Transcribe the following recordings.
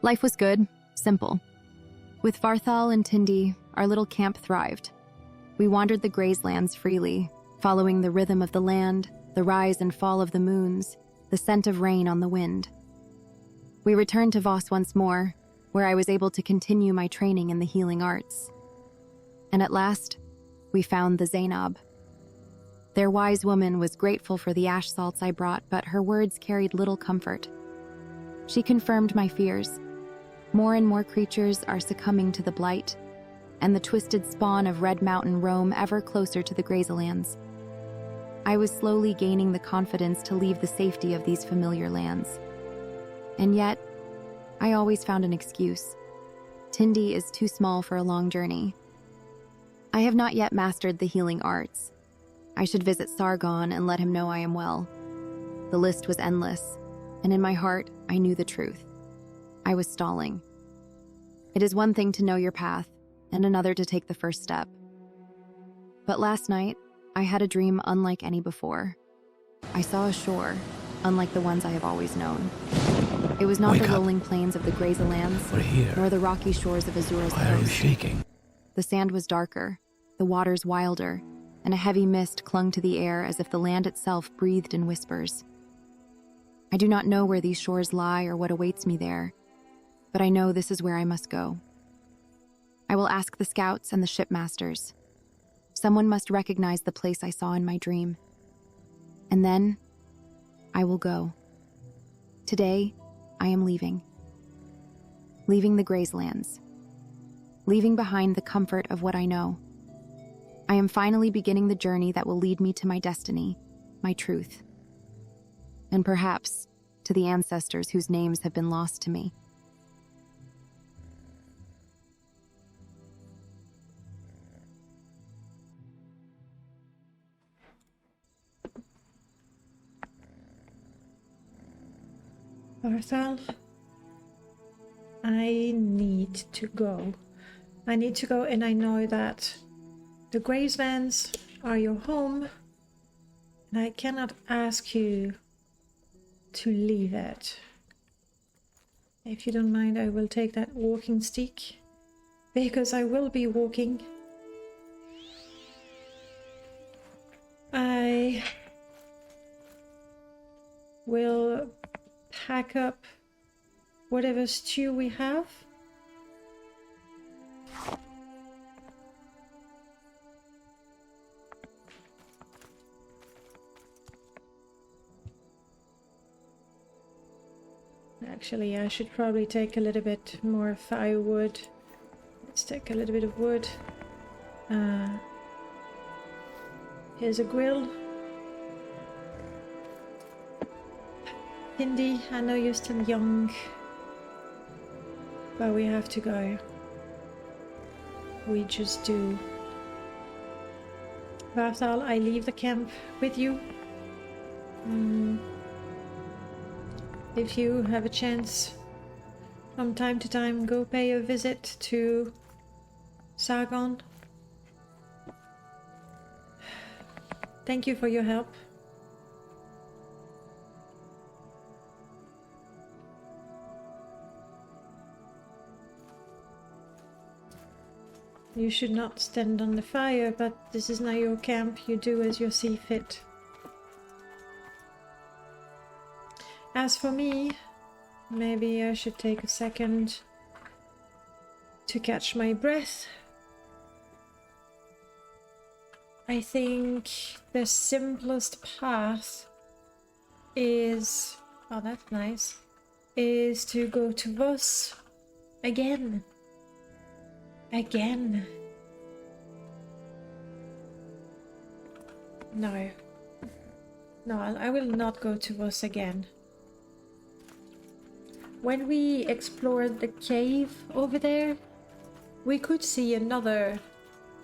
Life was good, simple. With Varthal and Tindi, our little camp thrived. We wandered the grazelands freely, following the rhythm of the land, the rise and fall of the moons, the scent of rain on the wind. We returned to Voss once more, where I was able to continue my training in the healing arts. And at last, we found the Zainab. Their wise woman was grateful for the ash salts I brought, but her words carried little comfort. She confirmed my fears. More and more creatures are succumbing to the blight, and the twisted spawn of Red Mountain roam ever closer to the grazelands. I was slowly gaining the confidence to leave the safety of these familiar lands. And yet, I always found an excuse. Tindi is too small for a long journey. I have not yet mastered the healing arts. I should visit Sargon and let him know I am well. The list was endless, and in my heart, I knew the truth. I was stalling. It is one thing to know your path, and another to take the first step. But last night, I had a dream unlike any before. I saw a shore, unlike the ones I have always known. It was not the rolling plains of the Grazelands, nor the rocky shores of Azura's Why are you coast. shaking? The sand was darker, the waters wilder, and a heavy mist clung to the air as if the land itself breathed in whispers. I do not know where these shores lie or what awaits me there, but I know this is where I must go. I will ask the scouts and the shipmasters. Someone must recognize the place I saw in my dream. And then, I will go. Today, I am leaving. Leaving the Grazelands. Leaving behind the comfort of what I know. I am finally beginning the journey that will lead me to my destiny, my truth. And perhaps to the ancestors whose names have been lost to me. Varthal, I need to go. I need to go, and I know that the Grazelands are your home, and I cannot ask you to leave it. If you don't mind, I will take that walking stick, because I will be walking. I will pack up whatever stew we have. Actually, I should probably take a little bit more firewood. Let's take a little bit of wood. Here's a grill. Tindi, I know you're still young, but we have to go. We just do. Varthal, I leave the camp with you. If you have a chance, from time to time, go pay a visit to Sargon. Thank you for your help. You should not stand on the fire, but this is not your camp. You do as you see fit. As for me, maybe I should take a second to catch my breath. I think the simplest path is, oh that's nice, is to go to Voss again. Again. No. No, I will not go to Voss again. When we explored the cave over there, we could see another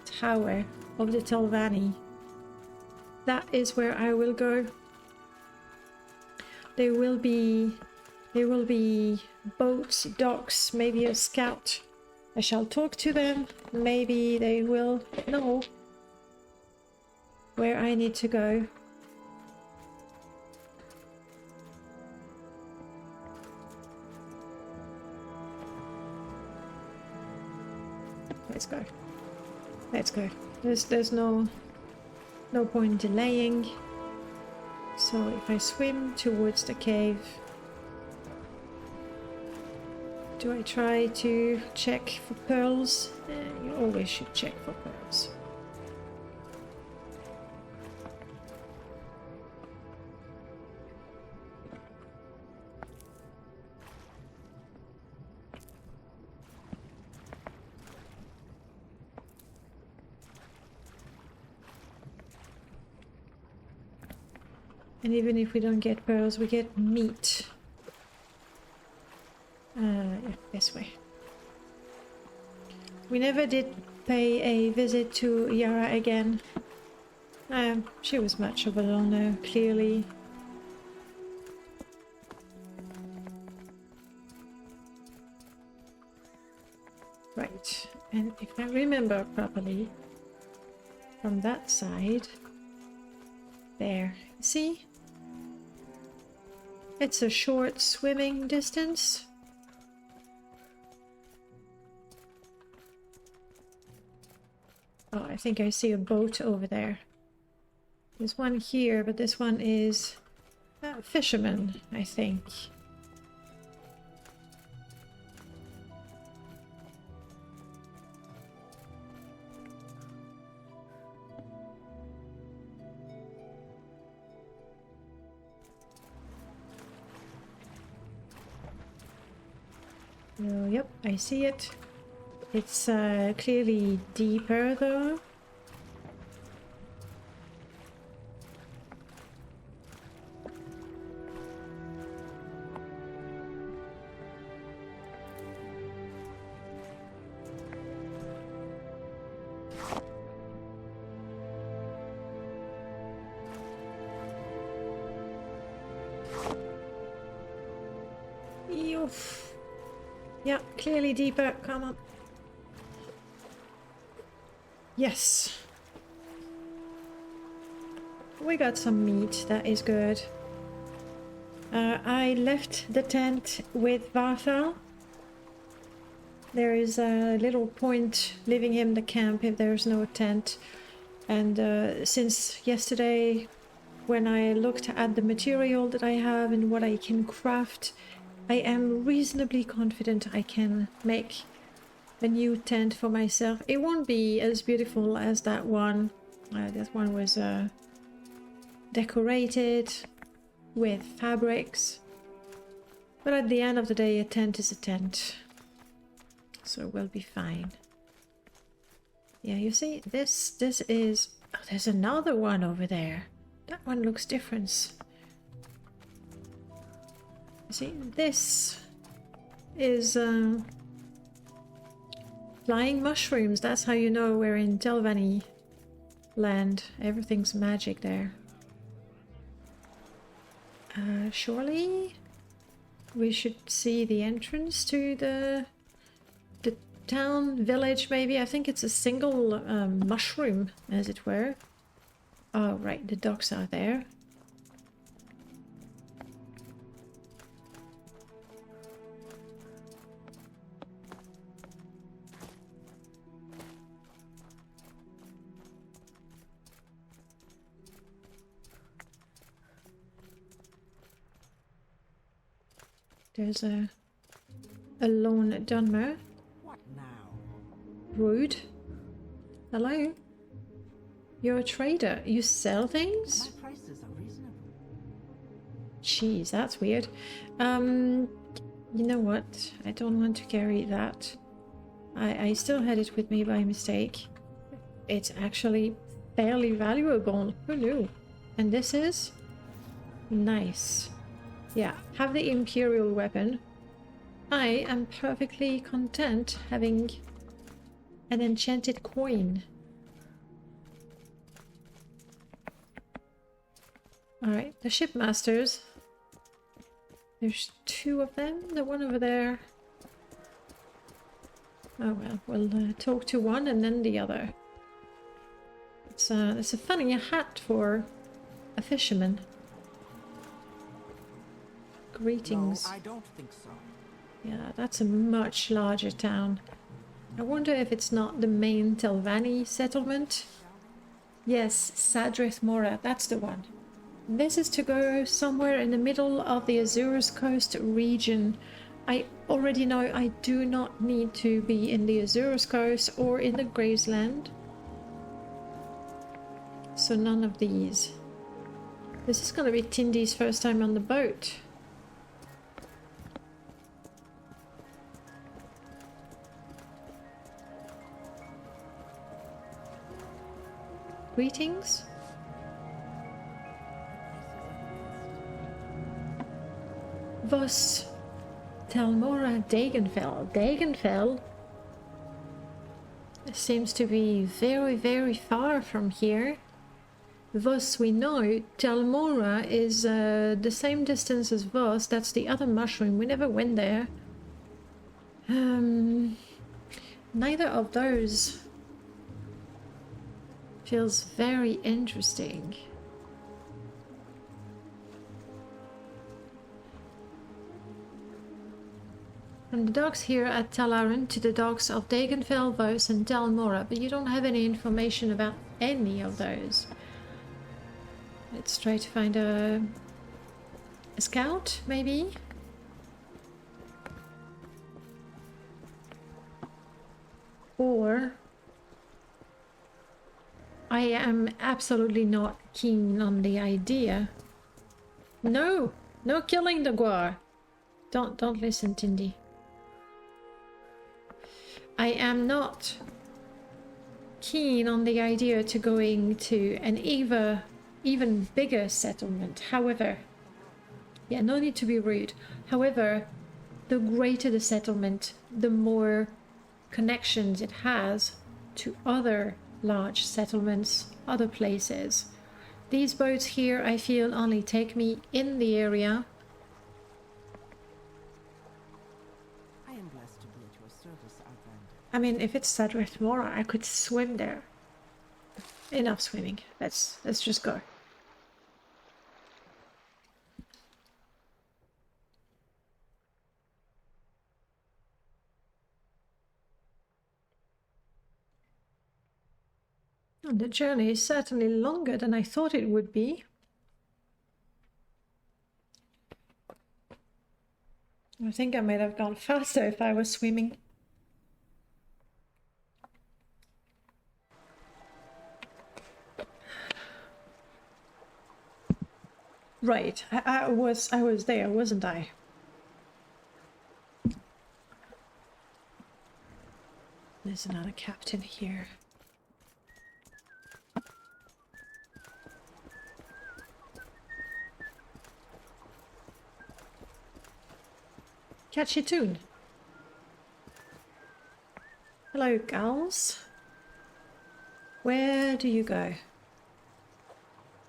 tower of the Telvanni. That is where I will go. There will be boats, docks, maybe a scout. I shall talk to them. Maybe they will know where I need to go. Let's go. There's no point delaying. So if I swim towards the cave, do I try to check for pearls? You always should check for pearls. And even if we don't get pearls, we get meat. Yeah, this way. We never did pay a visit to Yara again. She was much of a loner, clearly. Right, and if I remember properly, from that side, there, see? It's a short swimming distance. Oh, I think I see a boat over there. There's one here, but this one is a fisherman, I think. Oh, yep, I see it. It's clearly deeper though. Eoof. Yeah, clearly deeper. Come on. Yes. We got some meat. That is good. I left the tent with Varthal. There is a little point leaving him the camp if there's no tent. And since yesterday, when I looked at the material that I have and what I can craft, I am reasonably confident I can make a new tent for myself. It won't be as beautiful as that one. That one was decorated with fabrics. But at the end of the day, a tent is a tent. So we'll be fine. Yeah, you see, this is... Oh, there's another one over there. That one looks different. See, this is flying mushrooms. That's how you know we're in Telvanni land. Everything's magic there. Surely we should see the entrance to the town, village maybe. I think it's a single mushroom, as it were. Oh, right, the docks are there. There's a lone Dunmer. What now? Rude. Hello? You're a trader. You sell things? My prices are reasonable. Jeez, that's weird. You know what? I don't want to carry that. I still had it with me by mistake. It's actually fairly valuable. Who knew? And this is? Nice. Yeah, have the Imperial weapon. I am perfectly content having an enchanted coin. Alright, the shipmasters. There's two of them. The one over there. Oh well, we'll talk to one and then the other. It's a funny hat for a fisherman. Greetings. No, I don't think so. Yeah, that's a much larger town. I wonder if it's not the main Telvanni settlement. Yes, Sadrith Mora, that's the one. This is to go somewhere in the middle of the Azores Coast region. I already know I do not need to be in the Azores Coast or in the Graceland. So none of these. This is gonna be Tindy's first time on the boat. Greetings. Voss, Telmora, Dagenfell. Dagenfell seems to be very, very far from here. Voss we know. Telmora is the same distance as Voss. That's the other mushroom. We never went there. Neither of those feels very interesting. From the docks here at Talaran to the docks of Dagenfell, Voss and Telmora, but you don't have any information about any of those. Let's try to find a scout, maybe? Or I am absolutely not keen on the idea. No! No killing the Guar! Don't listen, Tindy. I am not keen on the idea to going to an even bigger settlement. However, yeah, no need to be rude. However, the greater the settlement, the more connections it has to other large settlements, other places. These boats here, I feel, only take me in the area. I am blessed to be at your service, Outlander. I mean, if it's Sadrith Mora, I could swim there. Enough swimming. Let's just go. And the journey is certainly longer than I thought it would be. I think I might have gone faster if I was swimming. Right, I was there, wasn't I? There's another captain here. Catchy tune. Hello, gals. Where do you go?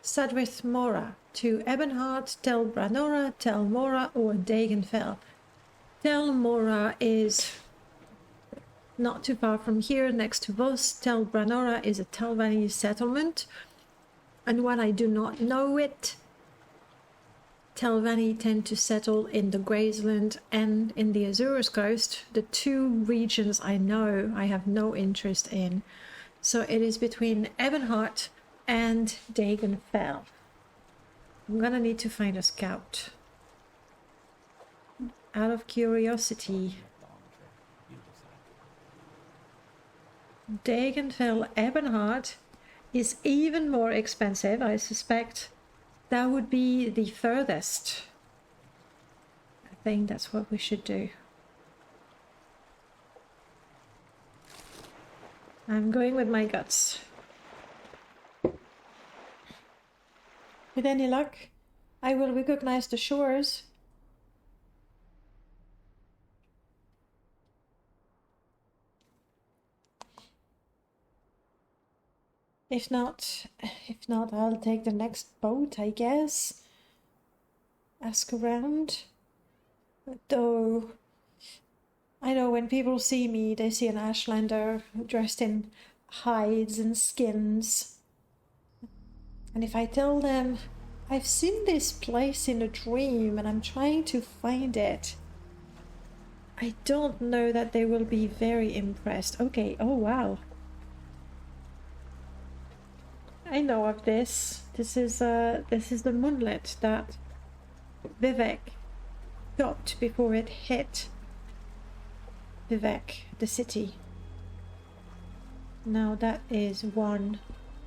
Sadrith Mora, to Ebonheart, Tel Branora, Tel Mora, or Dagenfell. Tel Mora is not too far from here, next to Voss. Tel Branora is a Telvanni settlement, and when I do not know it, Telvanni tend to settle in the Graceland and in the Azores Coast, the two regions I know I have no interest in. So it is between Ebonheart and Dagenfell. I'm gonna need to find a scout. Out of curiosity. Dagenfell Ebonheart is even more expensive, I suspect. That would be the furthest. I think that's what we should do. I'm going with my guts. With any luck, I will recognize the shores. If not, I'll take the next boat, I guess. Ask around. Though, I know when people see me, they see an Ashlander dressed in hides and skins. And if I tell them, I've seen this place in a dream and I'm trying to find it, I don't know that they will be very impressed. Okay, oh wow. I know of this. This is the moonlet that Vivek got before it hit Vivek, the city. Now that is one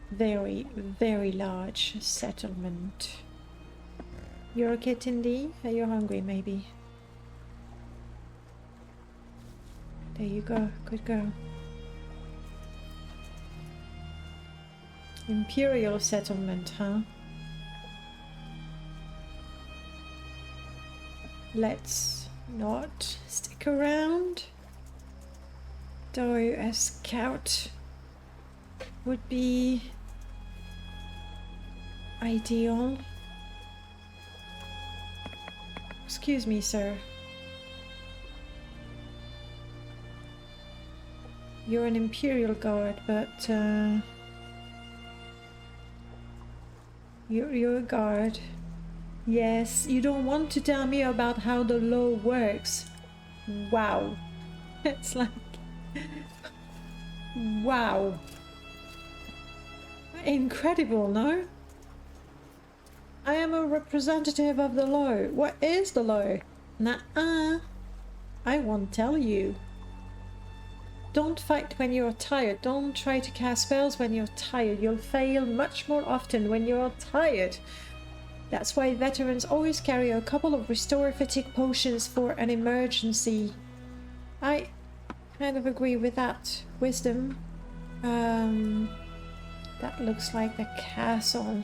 very, very large settlement. You're okay, Tindy? Are you hungry, maybe? There you go. Good girl. Imperial settlement, huh? Let's not stick around. Though a scout would be ideal. Excuse me, sir. You're an Imperial guard, but you're a guard. Yes, you don't want to tell me about how the law works. Wow. It's like... wow. Incredible, no? I am a representative of the law. What is the law? Nuh-uh. I won't tell you. Don't fight when you're tired. Don't try to cast spells when you're tired. You'll fail much more often when you're tired. That's why veterans always carry a couple of restorative potions for an emergency. I kind of agree with that. Wisdom. That looks like the castle.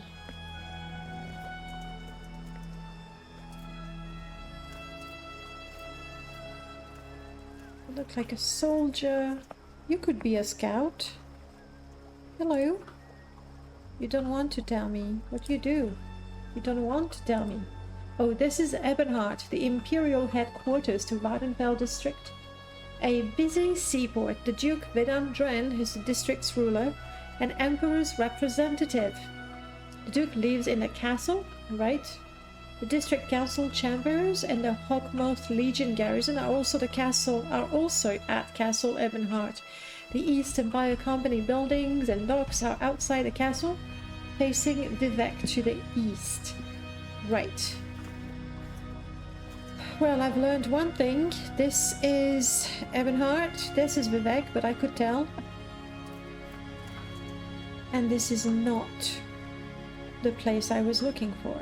Look like a soldier. You could be a scout. Hello. You don't want to tell me. What do you do? You don't want to tell me. Oh, this is Ebonheart, the Imperial headquarters to Vardenfell district. A busy seaport. The Duke Vidam Dren is the district's ruler and Emperor's representative. The Duke lives in a castle, right? The district council chambers and the Hawkmoth Legion garrison are also at Castle Ebonheart. The East Empire Company buildings and docks are outside the castle, facing Vivek to the east. Right. Well, I've learned one thing. This is Ebonheart, this is Vivek, but I could tell. And this is not the place I was looking for.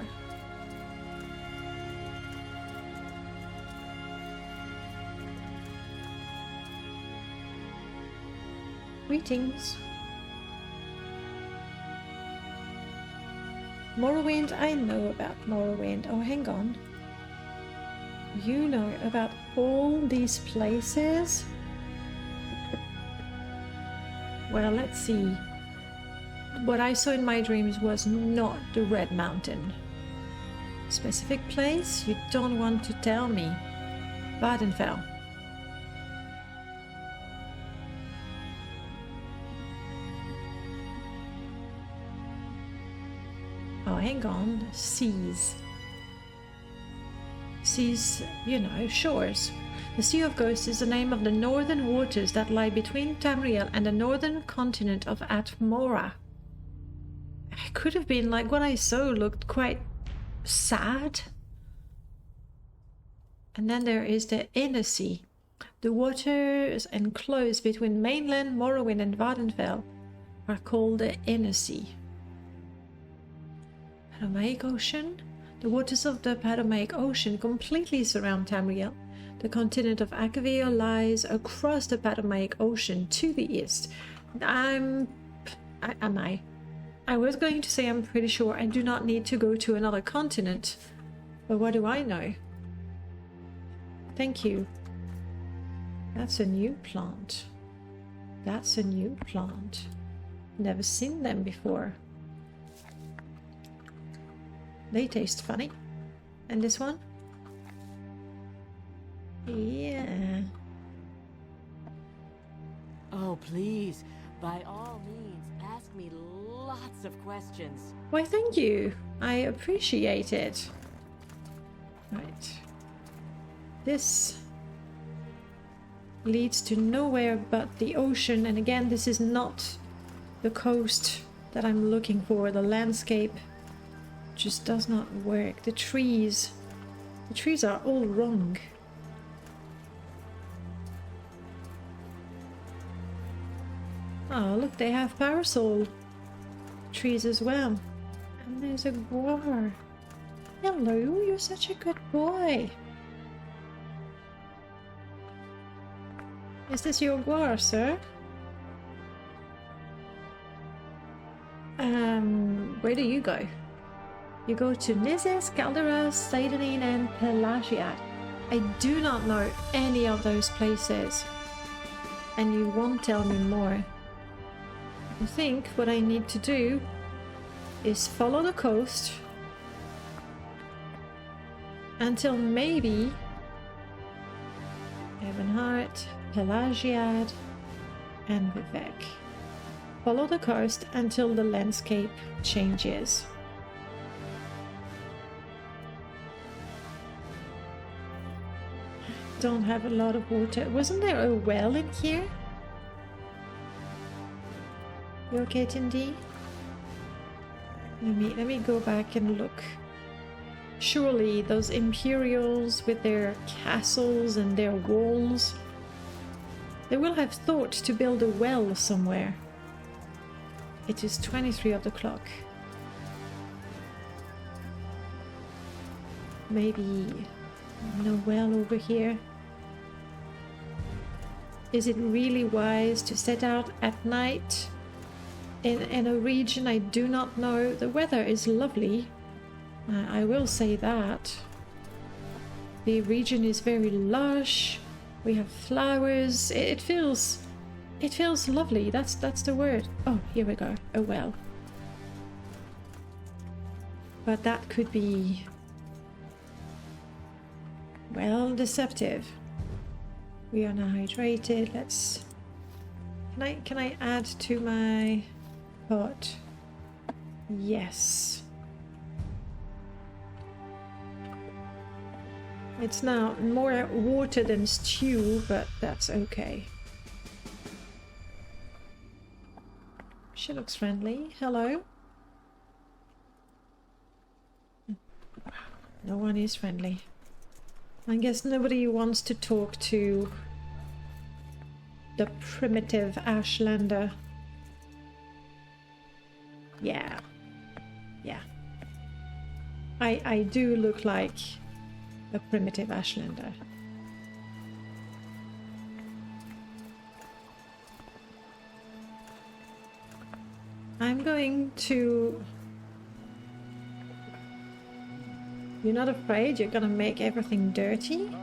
Greetings. Morrowind, I know about Morrowind. Oh, hang on. You know about all these places? Well, let's see. What I saw in my dreams was not the Red Mountain. Specific place? You don't want to tell me. Vardenfell. Oh, hang on. Seas. Seas, you know, shores. The Sea of Ghosts is the name of the northern waters that lie between Tamriel and the northern continent of Atmora. It could have been like what I saw looked quite sad. And then there is the Inner Sea. The waters enclosed between mainland Morrowind and Vardenfell are called the Inner Sea. Padomaic Ocean? The waters of the Padomaic Ocean completely surround Tamriel. The continent of Akavir lies across the Padomaic Ocean to the east. I was going to say I'm pretty sure I do not need to go to another continent. But what do I know? Thank you. That's a new plant. That's a new plant. Never seen them before. They taste funny. And this one? Yeah. Oh, please, by all means, ask me lots of questions. Why, thank you. I appreciate it. Right. This leads to nowhere but the ocean. And again, this is not the coast that I'm looking for. The landscape just does not work. The trees are all wrong. Oh, look, they have parasol trees as well. And there's a guar. Hello, you're such a good boy. Is this your guar, sir? Where do you go? You go to Nizis, Calderas, Seidonin, and Pelagiad. I do not know any of those places. And you won't tell me more. I think what I need to do is follow the coast until maybe Ebenhart, Pelagiad, and Vivek. Follow the coast until the landscape changes. Don't have a lot of water. Wasn't there a well in here? You okay, Tindy? Let me go back and look. Surely those Imperials with their castles and their walls, they will have thought to build a well somewhere. It is 23 of the clock. Maybe no well over here. Is it really wise to set out at night in a region I do not know? The weather is lovely, I will say that. The region is very lush. We have flowers. It feels lovely. That's the word. Oh, here we go. A well. But that could be, well, deceptive. We are now hydrated. Let's. Can I add to my pot? Yes. It's now more water than stew, but that's okay. She looks friendly. Hello? No one is friendly. I guess nobody wants to talk to the primitive Ashlander. Yeah. Yeah. I do look like a primitive Ashlander. I'm going to... You're not afraid you're gonna make everything dirty?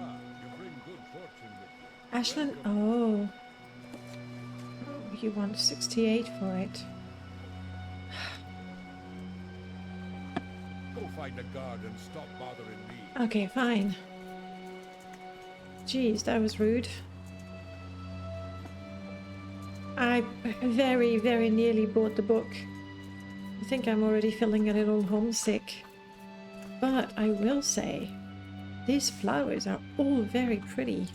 Ashland... Oh. You want 68 for it. Go find a guard and stop bothering me. Okay, fine. Jeez, that was rude. I very, very nearly bought the book. I think I'm already feeling a little homesick. But I will say, these flowers are all very pretty.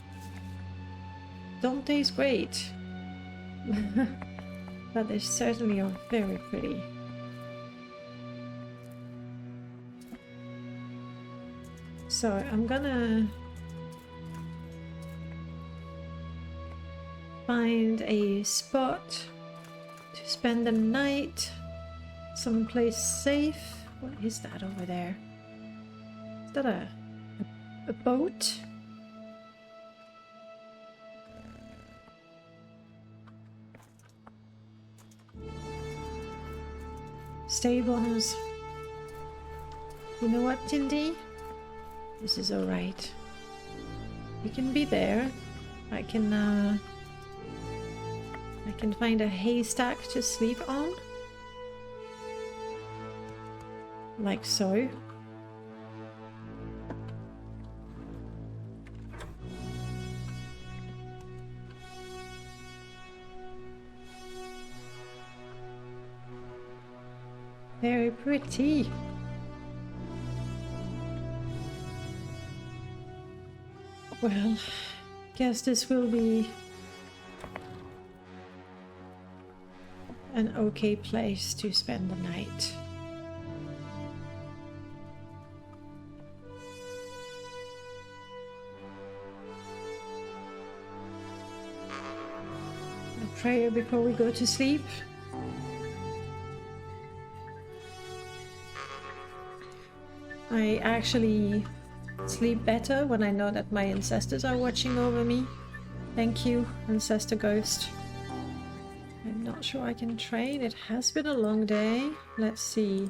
Don't taste great. But they certainly are very pretty. So I'm gonna find a spot to spend the night, someplace safe. What is that over there? Is that a boat? Stables. You know what, Tindy? This is alright. You can be there. I can find a haystack to sleep on. Like so. Very pretty. Well, Guess this will be an okay place to spend the night. A prayer before we go to sleep. I actually sleep better when I know that my ancestors are watching over me. Thank you, Ancestor Ghost. I'm not sure I can train. It has been a long day. Let's see.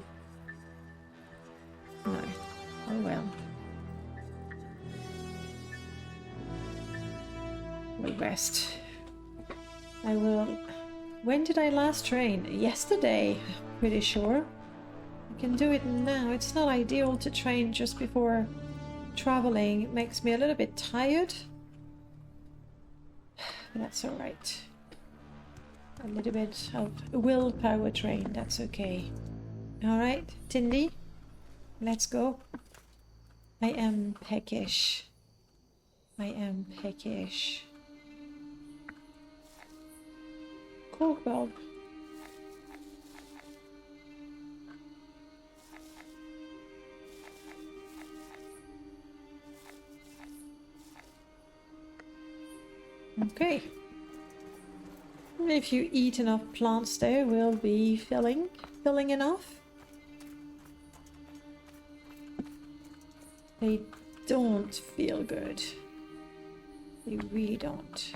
No. Oh well. We'll rest. I will... When did I last train? Yesterday, pretty sure. I can do it now. It's not ideal to train just before traveling. It makes me a little bit tired. But that's alright. A little bit of willpower train, that's okay. Alright, Tindy, let's go. I am peckish. I am peckish. Cool, Bob. Okay. If you eat enough plants, there will be filling enough. They don't feel good. They really don't.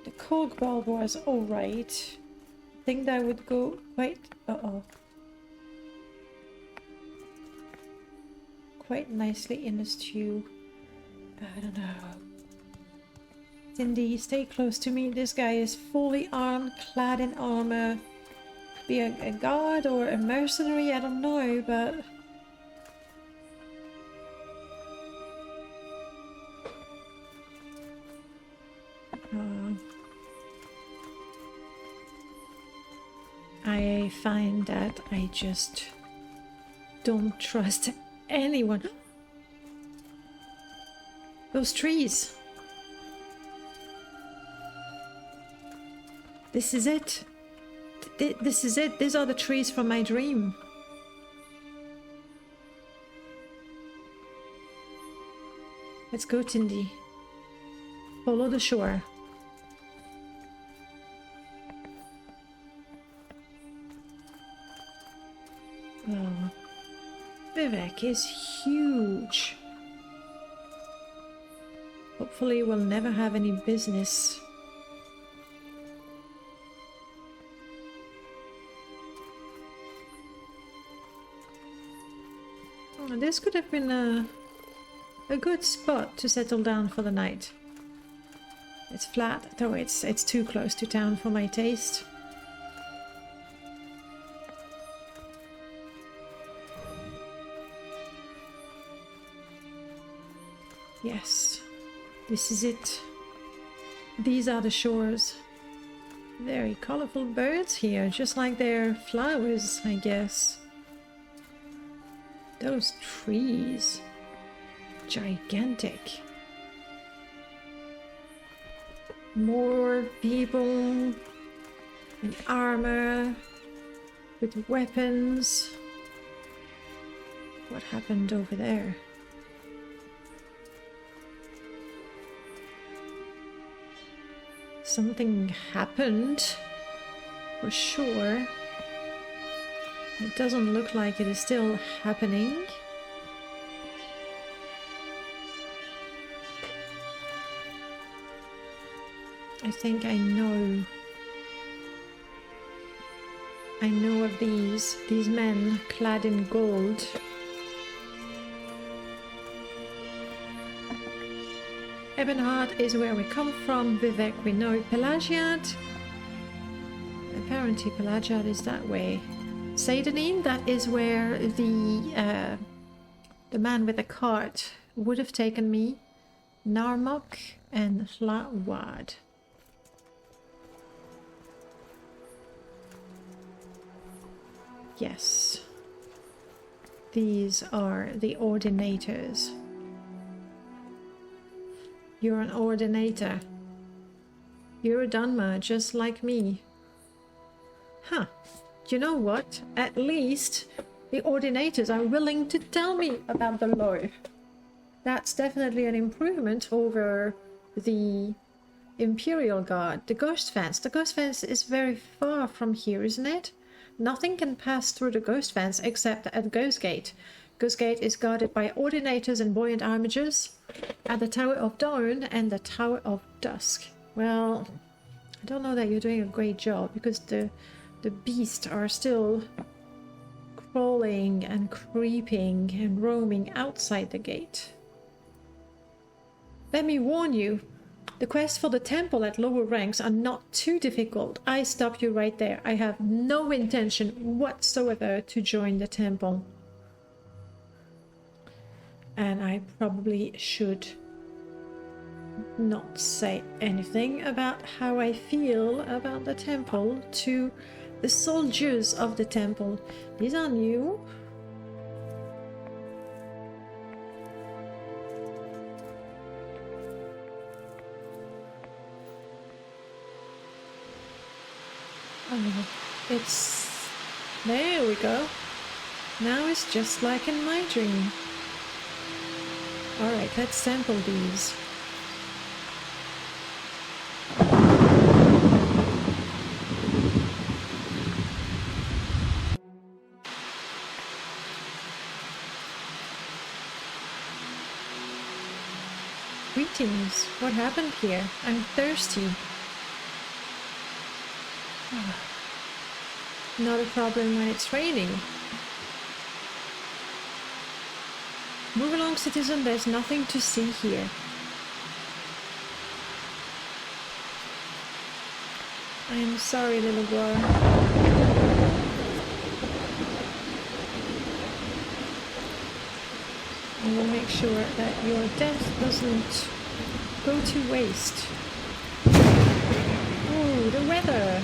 The cold bulb was alright. I think that would go quite... quite nicely in the stew. I don't know. Cindy, stay close to me. This guy is fully armed, clad in armor. Be a guard or a mercenary, I don't know, but... I find that I just don't trust anyone. Those trees. This is it. This is it. These are the trees from my dream. Let's go, Tindy. Follow the shore. Oh, Vivek is huge. Hopefully we'll never have any business. Oh, this could have been a good spot to settle down for the night. It's flat, though it's too close to town for my taste. Yes, this is it. These are the shores. Very colorful birds here, just like their flowers, I guess. Those trees. Gigantic. More people in armor, with weapons. What happened over there? Something happened, for sure. It doesn't look like it is still happening. I think I know of these men clad in gold. Ebonheart is where we come from. Vivek, we know. Pelagiad? Apparently Pelagiad is that way. Seidanin, that is where the man with the cart would have taken me. Narmok and Hlawad. Yes. These are the ordinators. You're an ordinator. You're a Dhanma, just like me. Huh. You know what? At least the ordinators are willing to tell me about the law. That's definitely an improvement over the Imperial Guard. The Ghost Fence. The Ghost Fence is very far from here, isn't it? Nothing can pass through the Ghost Fence except at Ghost Gate. Ghost Gate is guarded by ordinators and buoyant armigers at the Tower of Dawn and the Tower of Dusk. Well, I don't know that you're doing a great job because the beasts are still crawling and creeping and roaming outside the gate. Let me warn you, the quests for the temple at lower ranks are not too difficult. I stop you right there. I have no intention whatsoever to join the temple. And I probably should not say anything about how I feel about the temple to the soldiers of the temple. These are new. Oh, it's... There we go. Now it's just like in my dream. Alright, let's sample these. Greetings. What happened here? I'm thirsty. Not a problem when it's raining. Move along, citizen. There's nothing to see here. I'm sorry, little girl. I will make sure that your death doesn't go to waste. Oh, the weather!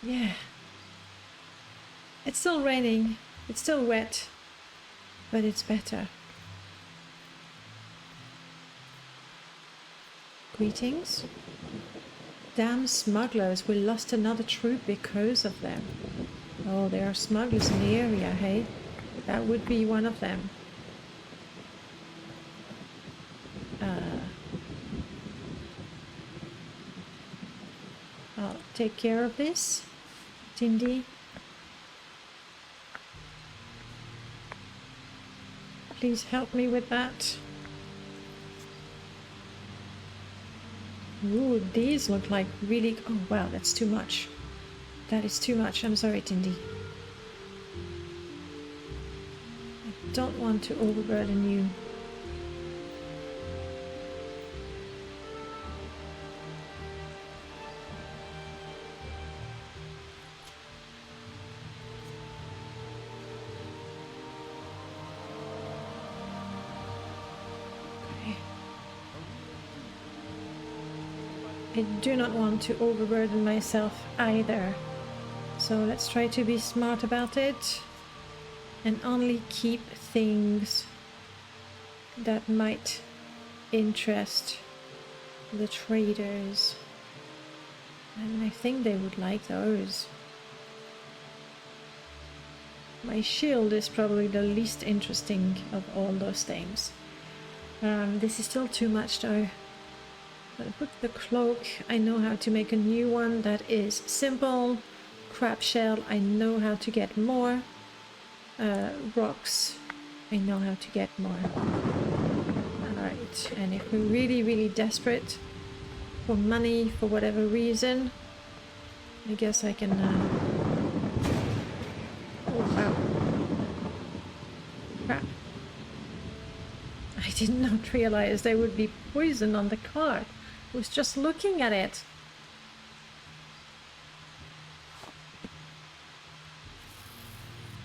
Yeah. It's still raining. It's still wet. But it's better. Greetings. Damn smugglers. We lost another troop because of them. Oh, there are smugglers in the area, hey? That would be one of them. I'll take care of this. Tindy. Please help me with that. Ooh, these look like really... Oh, wow, that's too much. That is too much. I'm sorry, Tindy. I don't want to overburden you. I do not want to overburden myself either. So let's try to be smart about it and only keep things that might interest the traders. And I think they would like those. My shield is probably the least interesting of all those things. This is still too much though. I'll put the cloak. I know how to make a new one that is simple. Crab shell, I know how to get more. Rocks, I know how to get more. Alright, and if we're really desperate for money for whatever reason, I guess I can... Oh wow. Crap. I did not realize there would be poison on the card. I was just looking at it.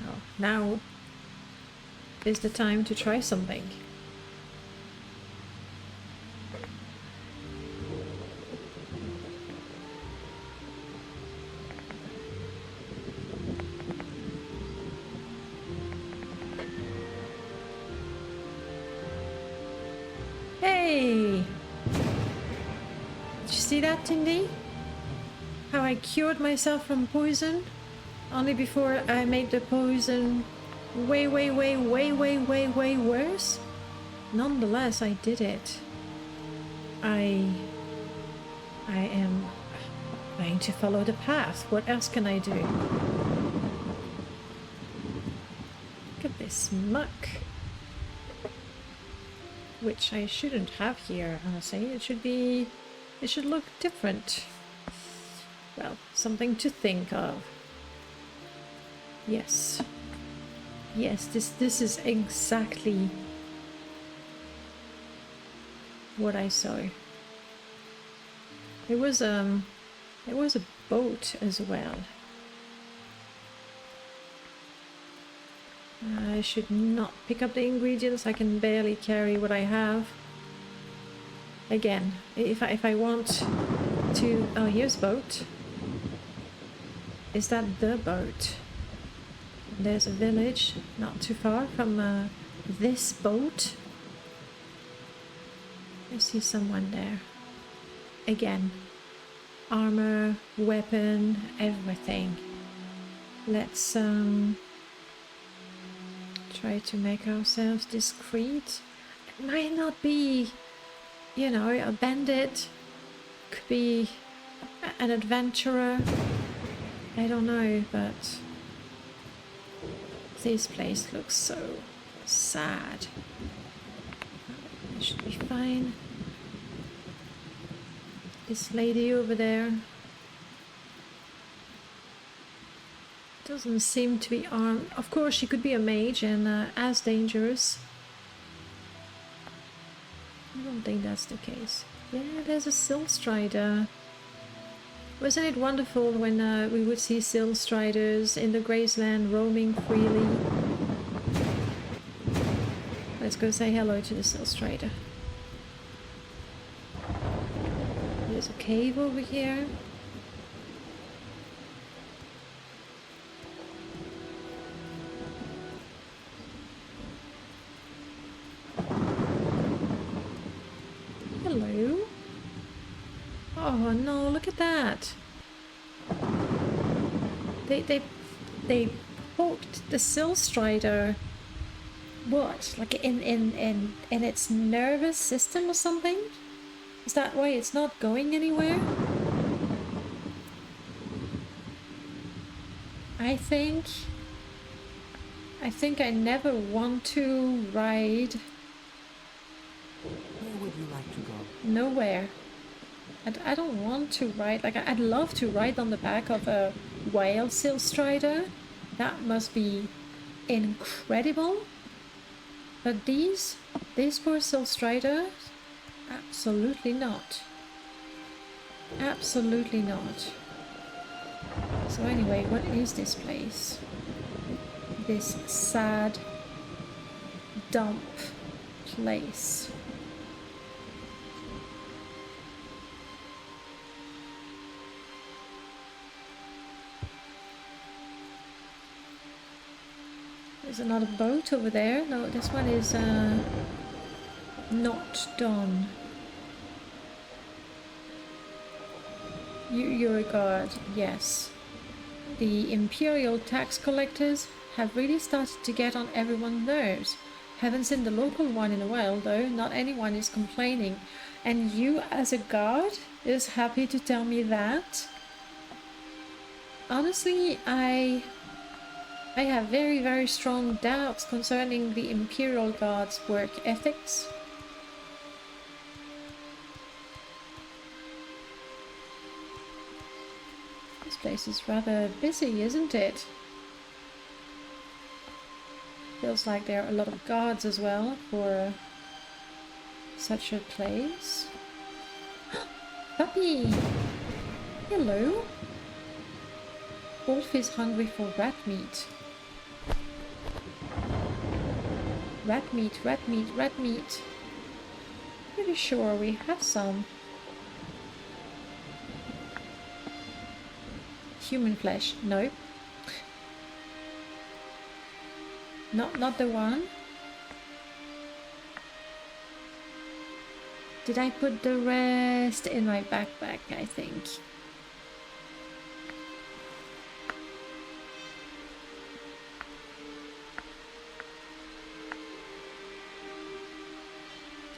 Oh, now is the time to try something. Hey! Did you see that, Tindy? How I cured myself from poison? Only before I made the poison way worse? Nonetheless, I did it. I am going to follow the path. What else can I do? Look at this muck. Which I shouldn't have here, honestly. It should look different. Well, something to think of. Yes. Yes, this is exactly what I saw. There was a boat as well. I should not pick up the ingredients. I can barely carry what I have. Again, if I want to... Oh, here's a boat. Is that the boat? There's a village not too far from this boat. I see someone there. Again, armor, weapon, everything. Let's try to make ourselves discreet. It might not be, you know, a bandit. Could be an adventurer. I don't know, but this place looks so sad. It should be fine. This lady over there doesn't seem to be armed. Of course, she could be a mage and as dangerous. I don't think that's the case. Yeah, there's a Silstrider. Wasn't it wonderful when we would see Silstriders in the Graceland roaming freely? Let's go say hello to the Silstrider. There's a cave over here. Hello. Oh no, look at that. They poked the Silstrider. What? Like in its nervous system or something? Is that why it's not going anywhere? I think I never want to ride. Where would you like to go? Nowhere. I don't want to ride. Like, I'd love to ride on the back of a wild Silstrider. That must be incredible. But these poor Silstriders, absolutely not. Absolutely not. So anyway, what is this place? This sad dump place. There's another boat over there. No, this one is not done. You're a guard, yes. The Imperial tax collectors have really started to get on everyone's nerves. Haven't seen the local one in a while though, not anyone is complaining. And you as a guard is happy to tell me that? Honestly, I have very, very strong doubts concerning the Imperial Guard's work ethics. This place is rather busy, isn't it? Feels like there are a lot of guards as well for such a place. Puppy! Hello! Wolf is hungry for rat meat. Rat meat, rat meat, rat meat. Pretty sure we have some. Human flesh, nope. Not the one. Did I put the rest in my backpack, I think?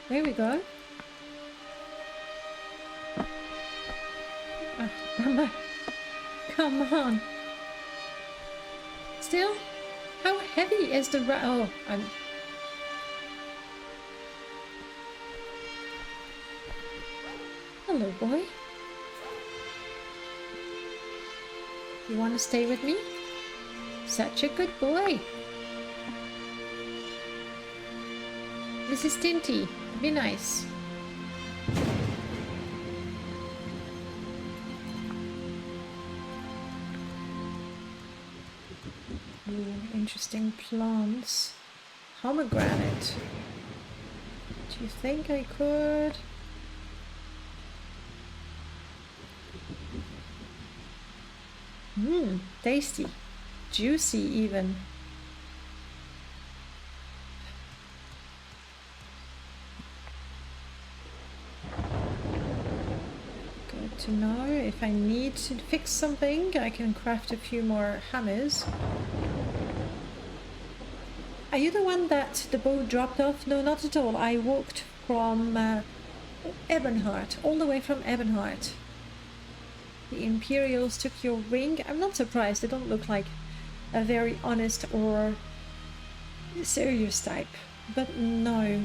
There we go. Oh, come on. Still? How heavy is the oh, I'm... Hello, boy. You want to stay with me? Such a good boy. Mrs. Tinty, be nice. Ooh, interesting plants. Pomegranate. Do you think I could? Mmm, tasty. Juicy even. Good to know. If I need to fix something, I can craft a few more hammers. Are you the one that the boat dropped off? No, not at all. I walked from Ebonheart, all the way from Ebonheart. The Imperials took your ring. I'm not surprised. They don't look like a very honest or serious type. But no.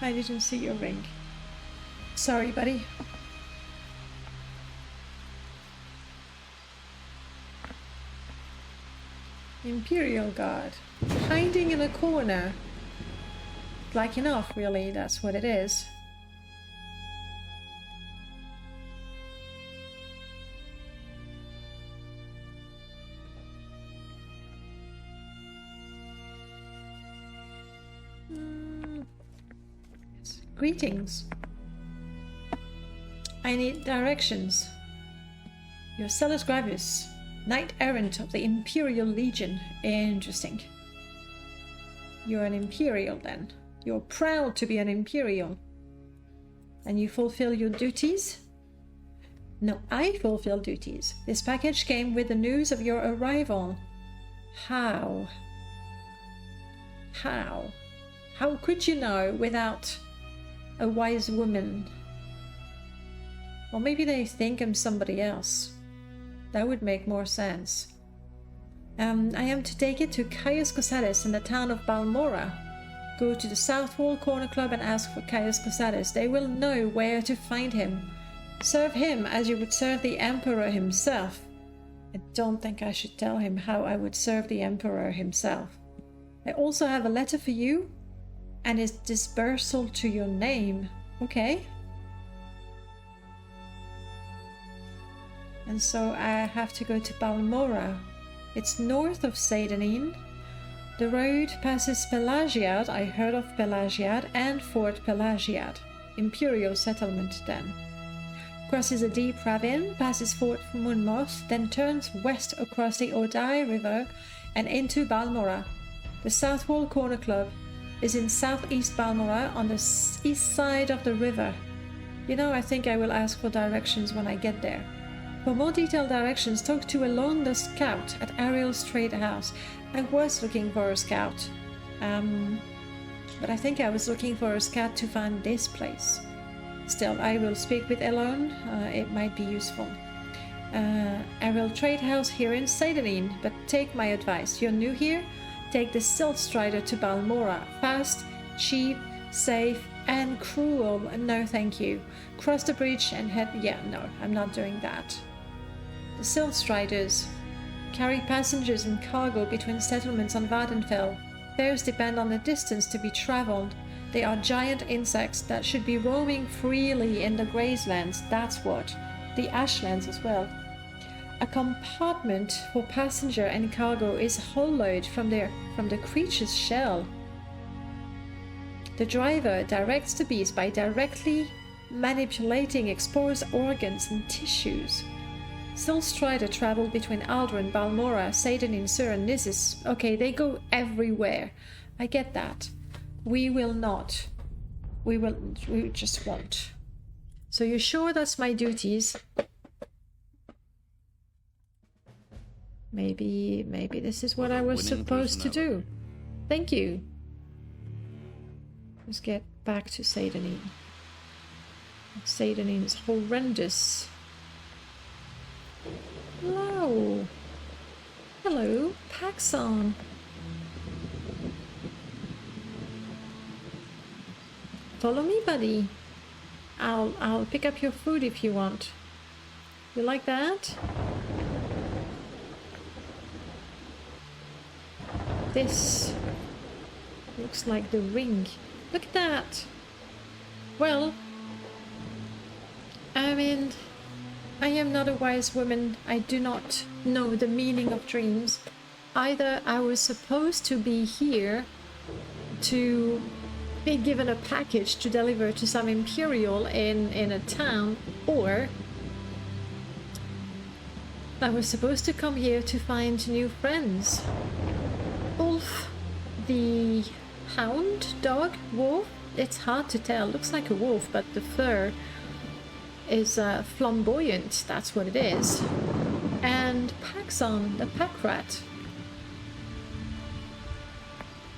I didn't see your ring. Sorry, buddy. Imperial Guard. Hiding in a corner. Like enough, really. That's what it is. Greetings. I need directions. You're Celis Gravis, Knight Errant of the Imperial Legion. Interesting. You're an Imperial then. You're proud to be an Imperial. And you fulfill your duties? No, I fulfill duties. This package came with the news of your arrival. How? How? How could you know without a wise woman? Or maybe they think I'm somebody else. That would make more sense. I am to take it to Caius Cosadis in the town of Balmora. Go to the South Wall Corner Club and ask for Caius Cosadis. They will know where to find him. Serve him as you would serve the Emperor himself. I don't think I should tell him how I would serve the Emperor himself. I also have a letter for you and its dispersal to your name. Okay. And so I have to go to Balmora. It's north of Seydenine. The road passes Pelagiad. I heard of Pelagiad and Fort Pelagiad. Imperial settlement then. Crosses a deep ravine, passes Fort Monmouth, then turns west across the Odai River and into Balmora. The South Wall Corner Club is in southeast Balmora on the east side of the river. You know, I think I will ask for directions when I get there. For more detailed directions, talk to Alon Scout at Ariel's Trade House. I was looking for a scout. But I think I was looking for a scout to find this place. Still, I will speak with Elon. It might be useful. Ariel Trade House here in Seydenine, but take my advice. You're new here? Take the Stealth Strider to Balmora. Fast, cheap, safe, and cruel. No, thank you. Cross the bridge and head... Yeah, no, I'm not doing that. The Stealth Striders carry passengers and cargo between settlements on Vardenfell. Fares depend on the distance to be traveled. They are giant insects that should be roaming freely in the Grazelands. That's what. The Ashlands as well. A compartment for passenger and cargo is hollowed from the creature's shell. The driver directs the beast by directly manipulating exposed organs and tissues. Stealth Strider travel between Aldrin, Balmora, Seydenine, Sur, and Nissus. Okay, they go everywhere. I get that. We will not we just won't. So you're sure that's my duties? Maybe this is what I was supposed to do. Thank you. Let's get back to Seydanine. Seydanine is horrendous. Hello. Hello, Paxson. Follow me, buddy. I'll pick up your food if you want. You like that? This looks like the ring. Look at that. Well, I mean, I am not a wise woman. I do not know the meaning of dreams. Either I was supposed to be here to be given a package to deliver to some Imperial in a town, or I was supposed to come here to find new friends. Ulf, the hound, dog, wolf? It's hard to tell. Looks like a wolf, but the fur is flamboyant, that's what it is. And Paxson, the pack rat.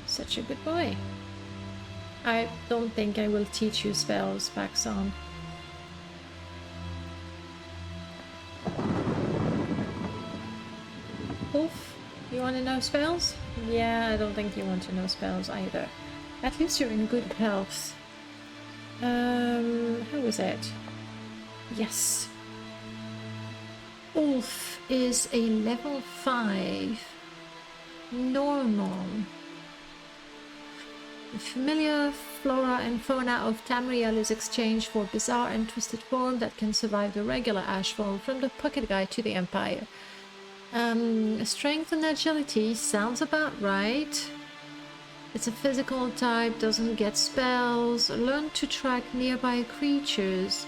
Such a good boy. I don't think I will teach you spells, Paxson. Wolf, you want to know spells? Yeah, I don't think you want to know spells either. At least you're in good health. How is it? Yes. Ulf is a level 5. Normal. The familiar flora and fauna of Tamriel is exchanged for bizarre and twisted form that can survive the regular ashfall, from the pocket guide to the Empire. Strength and agility sounds about right. It's a physical type, doesn't get spells. Learn to track nearby creatures.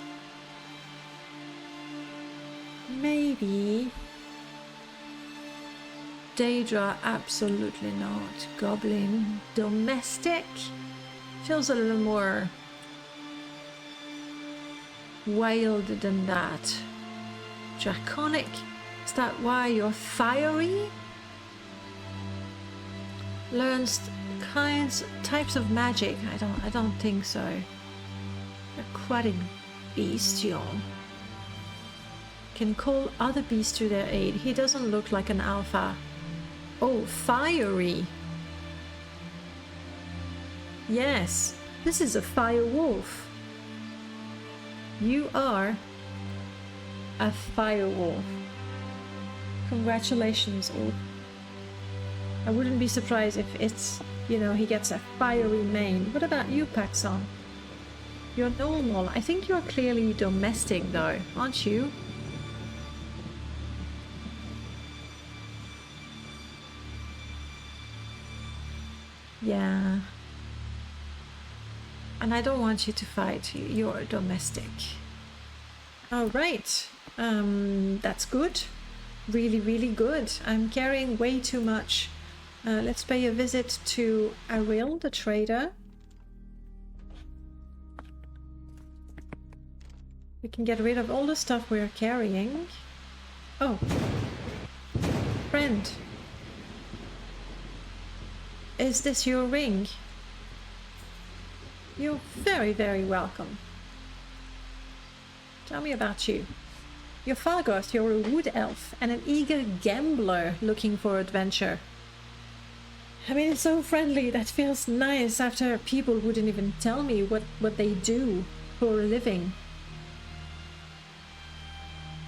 Maybe. Daedra, absolutely not. Goblin, domestic. Feels a little more wild than that. Draconic. Is that why you're fiery? Learns types of magic. I don't think so. Aquatic bestial. Can call other beasts to their aid. He doesn't look like an alpha. Oh, fiery. Yes, this is a fire wolf. You are a fire wolf. Congratulations, Ulf. I wouldn't be surprised if it's, you know, he gets a fiery mane. What about you, Paxson? You're normal. I think you're clearly domestic though, aren't you? Yeah. And I don't want you to fight. You're domestic. Alright. That's good. Really, really good. I'm carrying way too much. Let's pay a visit to Ariel, the trader. We can get rid of all the stuff we're carrying. Oh. Friend. Is this your ring? You're very, very welcome. Tell me about you. You're Fargoth, you're a wood elf and an eager gambler looking for adventure. I mean, it's so friendly, that feels nice after people wouldn't even tell me what they do for a living.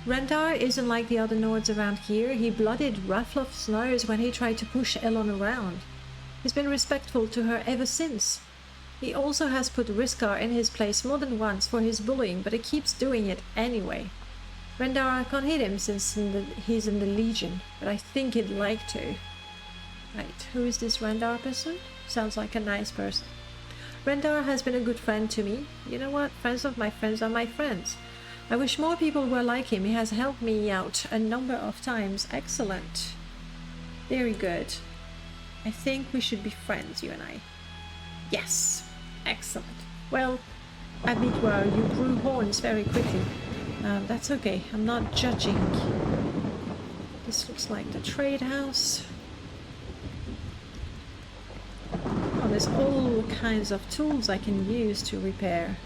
Rendar isn't like the other Nords around here. He blooded Raflof's nose when he tried to push Elon around. He's been respectful to her ever since. He also has put Riskar in his place more than once for his bullying, but he keeps doing it anyway. Rendar can't hit him since he's in the Legion, but I think he'd like to. Right, who is this Rendar person? Sounds like a nice person. Rendar has been a good friend to me. You know what? Friends of my friends are my friends. I wish more people were like him. He has helped me out a number of times. Excellent. Very good. I think we should be friends, you and I. Yes. Excellent. Well, admit well, you grew horns very quickly. That's okay, I'm not judging. This looks like the trade house. Oh, there's all kinds of tools I can use to repair.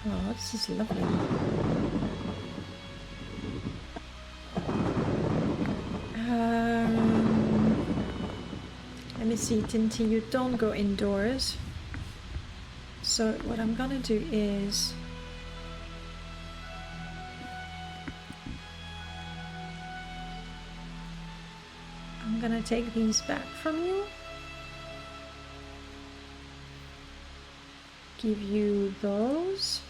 Oh, this is lovely. Let me see, Tinty, you don't go indoors. So what I'm gonna do is... I'm gonna take these back from you. Give you those.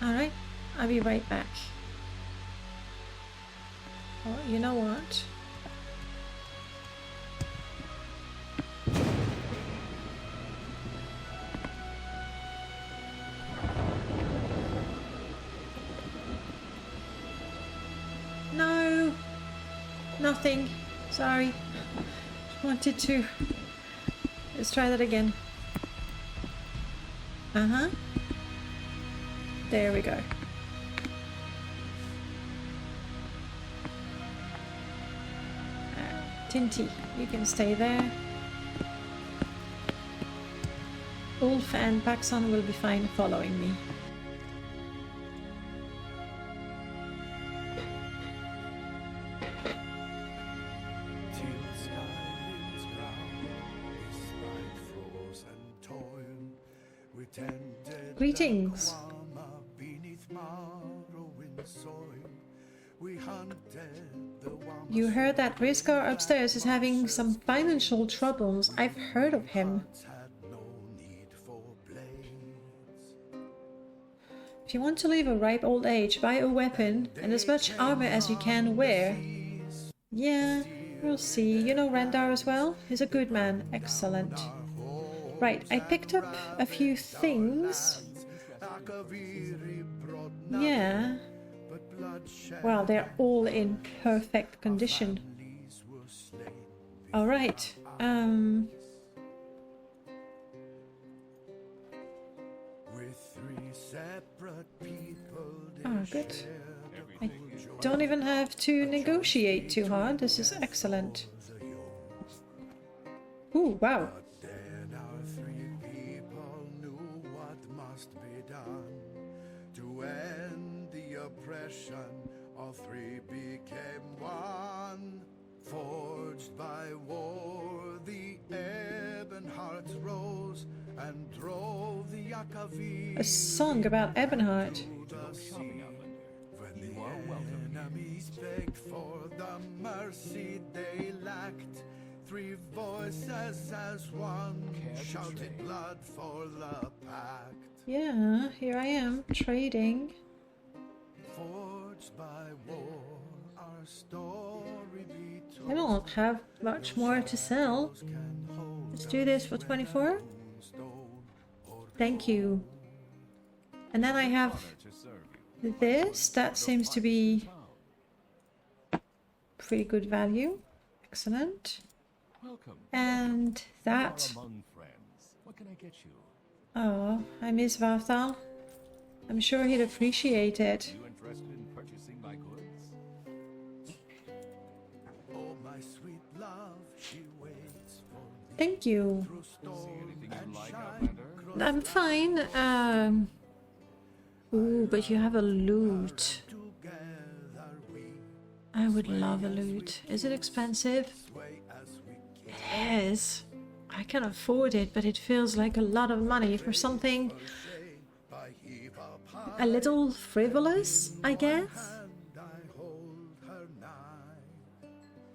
Alright, I'll be right back. Oh, you know what? No, nothing. Sorry. Just wanted to. Let's try that again. Uh-huh. There we go. Tinty, you can stay there. Ulf and Paxson will be fine following me. Greetings. You heard that Riskar upstairs is having some financial troubles. I've heard of him. If you want to live a ripe old age, buy a weapon and as much armor as you can wear. Yeah, we'll see. You know Randar as well? He's a good man. Excellent. Right, I picked up a few things. Yeah. Well, they're all in perfect condition. All right. Oh, good. I don't even have to negotiate too hard. This is excellent. Ooh, wow. All three became one, forged by war. The Ebonheart rose and drove the Akavir. A song about Ebonheart. When the enemies begged for the mercy they lacked, three voices as one shouted blood for the pact. Yeah, here I am trading. Forged by war, our story be told. I don't have much more to sell. Let's do this for 24. Thank you. And then I have this. That seems to be pretty good value. Excellent. And that. Oh, I miss Varthal. I'm sure he'd appreciate it. Thank you. I'm fine. Ooh, but you have a loot. I would love a loot. Is it expensive? It is. I can afford it, but it feels like a lot of money for something a little frivolous, I guess.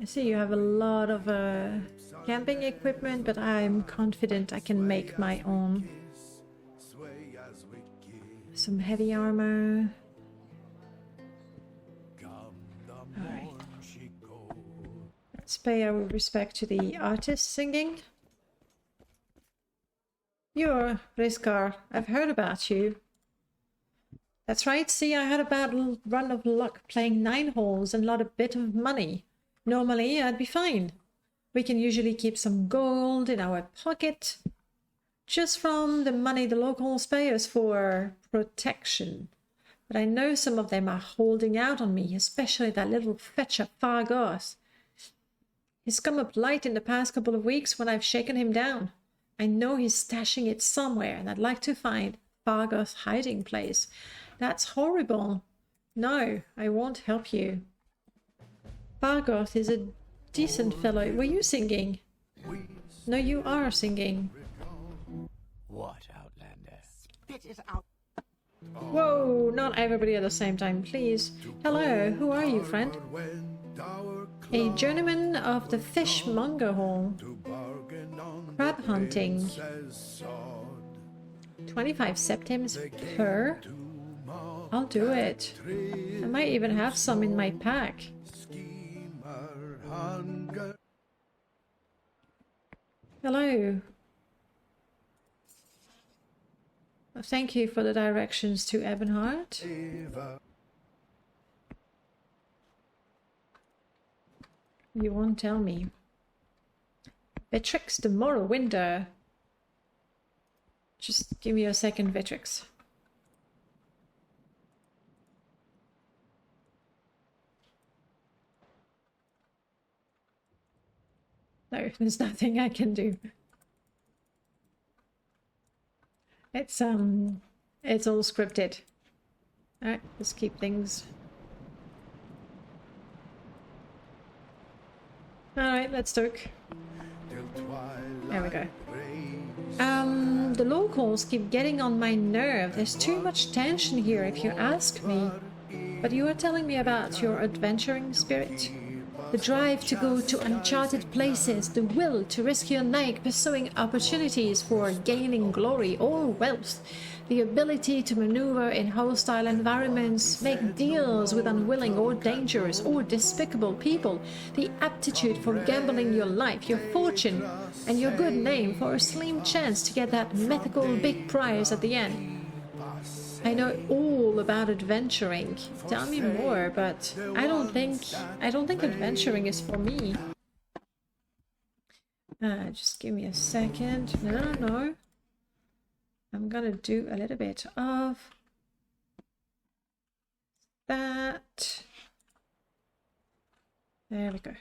I see you have a lot of camping equipment, but I'm confident I can make my own. Some heavy armor. Alright. Let's pay our respect to the artist singing. You're Riskar. I've heard about you. That's right, see, I had a bad run of luck playing 9 holes and not a bit of money. Normally, I'd be fine. We can usually keep some gold in our pocket just from the money the locals pay us for protection. But I know some of them are holding out on me, especially that little fetcher Fargoth. He's come up light in the past couple of weeks when I've shaken him down. I know he's stashing it somewhere, and I'd like to find Fargoth's hiding place. That's horrible. No, I won't help you. Fargoth is a decent fellow. Were you singing? No, you are singing. What, Outlander? Spit it out. Whoa, not everybody at the same time, please. Hello, who are you, friend? A journeyman of the Fishmonger Hall. Crab hunting. 25 septims per. I'll do it. I might even have some in my pack. Hello. Thank you for the directions to Ebonheart. You won't tell me. Beatrix the Morrowinder. Just give me a second, Beatrix. No, there's nothing I can do. It's all scripted. Alright, let's keep things. Alright, let's talk. There we go. The locals keep getting on my nerve. There's too much tension here, if you ask me. But you are telling me about your adventuring spirit. The drive to go to uncharted places, the will to risk your neck pursuing opportunities for gaining glory or wealth, the ability to maneuver in hostile environments, make deals with unwilling or dangerous or despicable people, the aptitude for gambling your life, your fortune, and your good name for a slim chance to get that mythical big prize at the end. I know all about adventuring. Tell me more, but I don't think adventuring is for me. Just give me a second. No. I'm gonna do a little bit of that. There we go.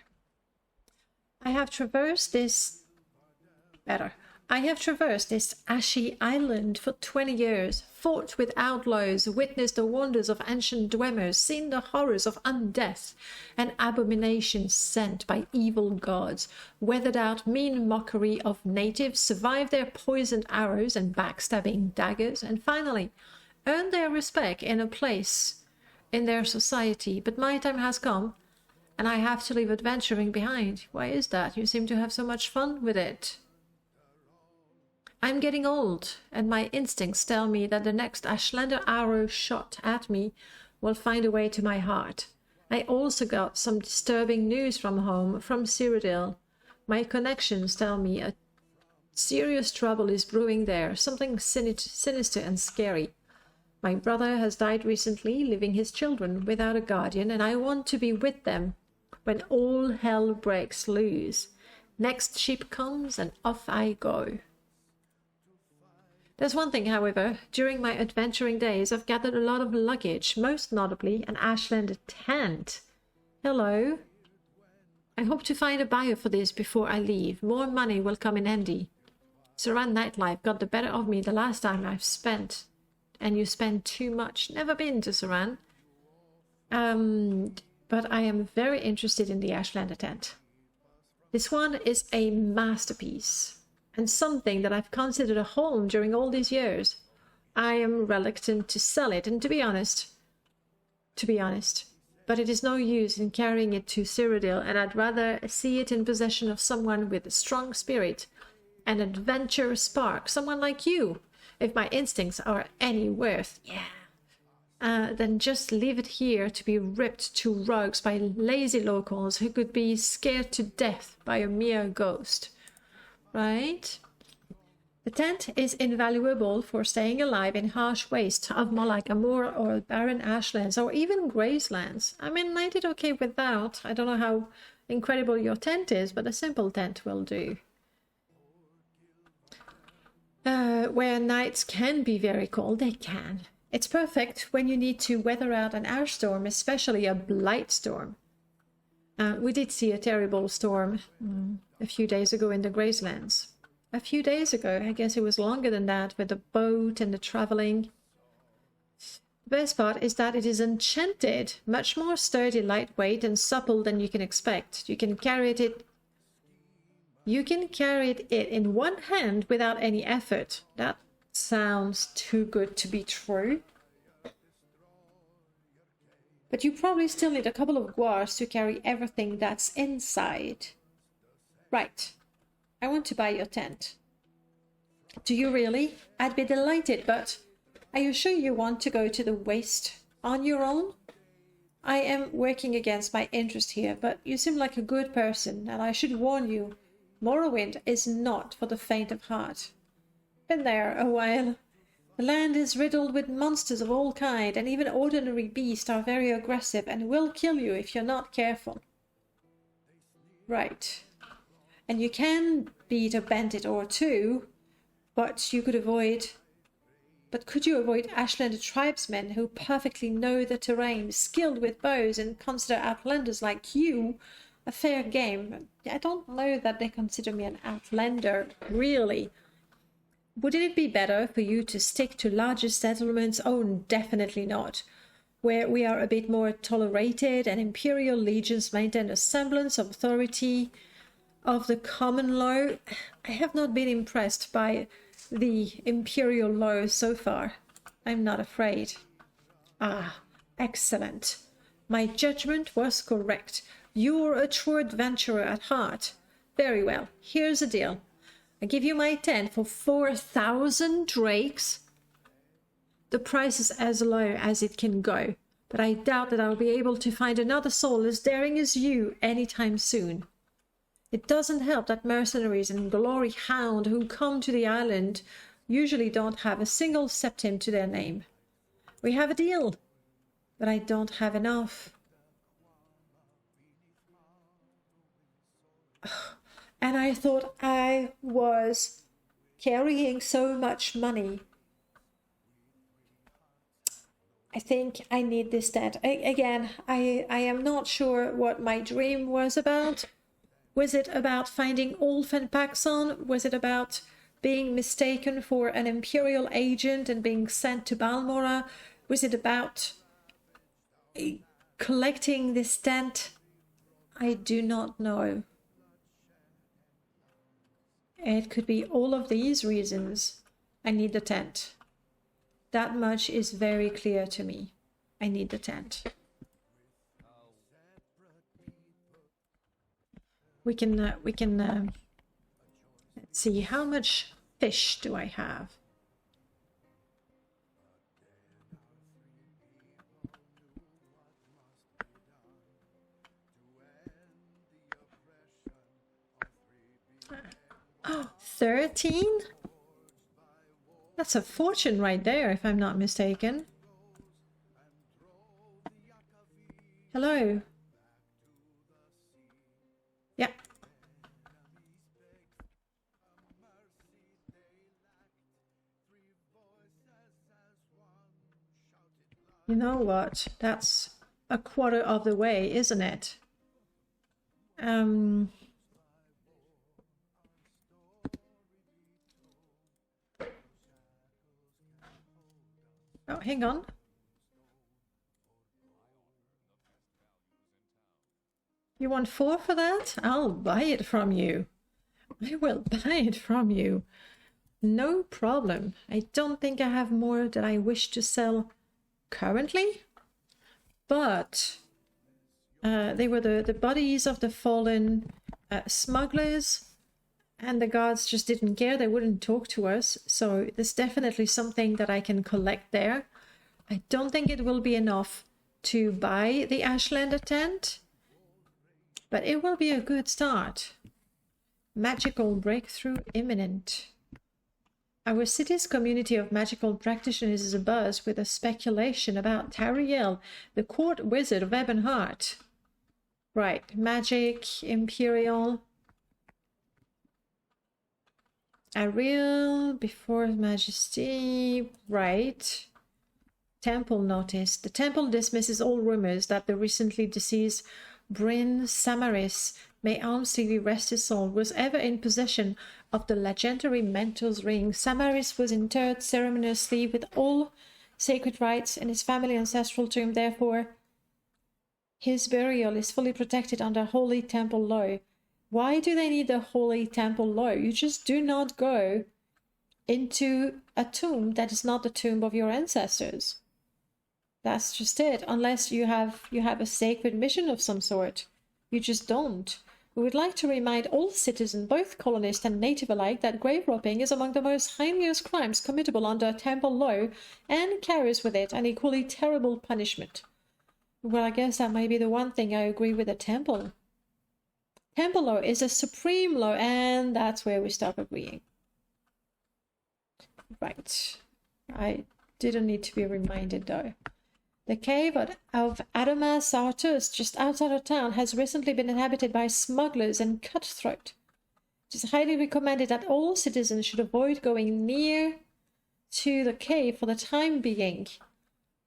I have traversed this ashy island for 20 years, fought with outlaws, witnessed the wonders of ancient dwellers, seen the horrors of undeath and abominations sent by evil gods, weathered out mean mockery of natives, survived their poisoned arrows and backstabbing daggers, and finally earned their respect in a place in their society. But my time has come, and I have to leave adventuring behind. Why is that? You seem to have so much fun with it. I'm getting old, and my instincts tell me that the next Ashlander arrow shot at me will find a way to my heart. I also got some disturbing news from home, from Cyrodiil. My connections tell me a serious trouble is brewing there, something sinister and scary. My brother has died recently, leaving his children without a guardian, and I want to be with them when all hell breaks loose. Next ship comes, and off I go. There's one thing, however. During my adventuring days, I've gathered a lot of luggage, most notably an Ashlander tent. Hello. I hope to find a buyer for this before I leave. More money will come in handy. Saran nightlife got the better of me the last time I've spent. And you spend too much. Never been to Saran. But I am very interested in the Ashlander tent. This one is a masterpiece, and something that I've considered a home during all these years. I am reluctant to sell it, and to be honest, but it is no use in carrying it to Cyrodiil, and I'd rather see it in possession of someone with a strong spirit, an adventurous spark, someone like you, if my instincts are any worth, than just leave it here to be ripped to rags by lazy locals who could be scared to death by a mere ghost. Right? The tent is invaluable for staying alive in harsh wastes of Molag Amur or barren ashlands or even grazelands. I mean, I did okay with that. I don't know how incredible your tent is, but a simple tent will do. Where nights can be very cold, they can. It's perfect when you need to weather out an ash storm, especially a blight storm. We did see a terrible storm a few days ago in the Gracelands. A few days ago, I guess it was longer than that, with the boat and the traveling. The best part is that it is enchanted, much more sturdy, lightweight, and supple than you can expect. You can carry it in one hand without any effort. That sounds too good to be true. But you probably still need a couple of guars to carry everything that's inside. Right. I want to buy your tent. Do you really? I'd be delighted, but are you sure you want to go to the waste on your own? I am working against my interest here, but you seem like a good person, and I should warn you, Morrowind is not for the faint of heart. Been there a while. The land is riddled with monsters of all kinds, and even ordinary beasts are very aggressive and will kill you if you're not careful. Right. And you can beat a bandit or two, but you could avoid... But could you avoid Ashlander tribesmen who perfectly know the terrain, skilled with bows, and consider Outlanders like you a fair game? I don't know that they consider me an Outlander, really. Wouldn't it be better for you to stick to larger settlements? Oh, definitely not. Where we are a bit more tolerated and imperial legions maintain a semblance of authority of the common law. I have not been impressed by the imperial law so far. I'm not afraid. Ah, excellent. My judgment was correct. You're a true adventurer at heart. Very well, here's a deal. I give you my tent for 4,000 drakes. The price is as low as it can go, but I doubt that I'll be able to find another soul as daring as you anytime soon. It doesn't help that mercenaries and glory hound who come to the island usually don't have a single septim to their name. We have a deal, but I don't have enough. And I thought I was carrying so much money. I think I need this tent. Again, I am not sure what my dream was about. Was it about finding Ulf and Paxson? Was it about being mistaken for an Imperial agent and being sent to Balmora? Was it about collecting this tent? I do not know. It could be all of these reasons. I need the tent. That much is very clear to me. I need the tent. We can let's see, how much fish do I have? Oh, 13? That's a fortune right there, if I'm not mistaken. Hello. Yeah. You know what? That's a quarter of the way, isn't it? Oh, hang on. You want 4 for that? I'll buy it from you. I will buy it from you. No problem. I don't think I have more that I wish to sell currently. But they were the bodies of the fallen smugglers. And the guards just didn't care. They wouldn't talk to us. So there's definitely something that I can collect there. I don't think it will be enough to buy the Ashlander tent. But it will be a good start. Magical breakthrough imminent. Our city's community of magical practitioners is abuzz with a speculation about Tariel, the court wizard of Ebonheart. Right, magic, imperial. Ariel, before majesty, right. Temple notice. The temple dismisses all rumors that the recently deceased Bryn Samaris, may almsgiving rest his soul, was ever in possession of the legendary Mentor's ring. Samaris was interred ceremoniously with all sacred rites in his family ancestral tomb. Therefore, his burial is fully protected under holy temple law. Why do they need the holy temple law? You just do not go into a tomb that is not the tomb of your ancestors. That's just it. Unless you have a sacred mission of some sort. You just don't. We would like to remind all citizens, both colonists and native alike, that grave robbing is among the most heinous crimes committable under temple law and carries with it an equally terrible punishment. Well, I guess that may be the one thing I agree with the temple. Temple law is a supreme law, and that's where we stop agreeing. Right. I didn't need to be reminded, though. The cave of Adamas Artus, just outside of town, has recently been inhabited by smugglers and cutthroat. It is highly recommended that all citizens should avoid going near to the cave for the time being.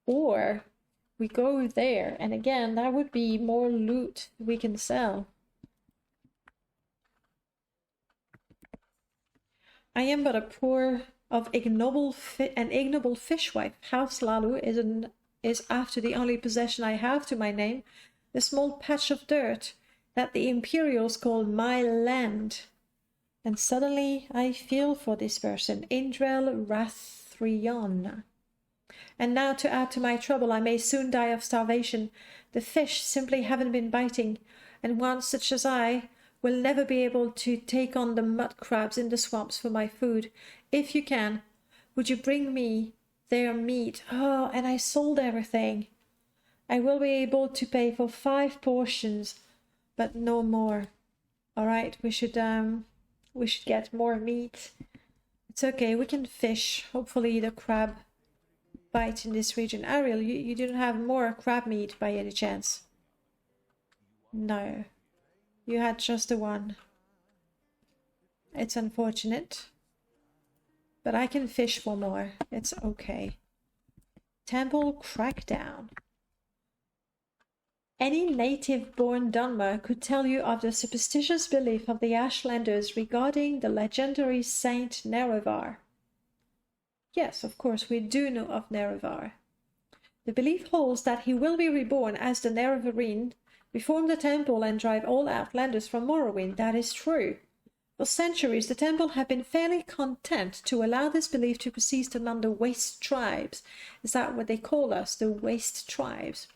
Or we go there, and again, that would be more loot we can sell. I am but a poor of ignoble fishwife. House Lalu is after the only possession I have to my name, the small patch of dirt that the Imperials call my land. And suddenly I feel for this person, Indrel Rathrion. And now to add to my trouble, I may soon die of starvation. The fish simply haven't been biting, and one such as I will never be able to take on the mud crabs in the swamps for my food. If you can, would you bring me their meat? Oh, and I sold everything. I will be able to pay for 5 portions, but no more. All right, we should get more meat. It's okay, we can fish. Hopefully the crab bite in this region. Ariel, you didn't have more crab meat by any chance? No. You had just the one. It's unfortunate. But I can fish for more. It's okay. Temple Crackdown. Any native-born Dunmer could tell you of the superstitious belief of the Ashlanders regarding the legendary Saint Nerevar. Yes, of course, we do know of Nerevar. The belief holds that he will be reborn as the Nerevarine, reform the temple and drive all Outlanders from Morrowind. That is true. For centuries, the temple have been fairly content to allow this belief to persist among the waste tribes. Is that what they call us, the waste tribes?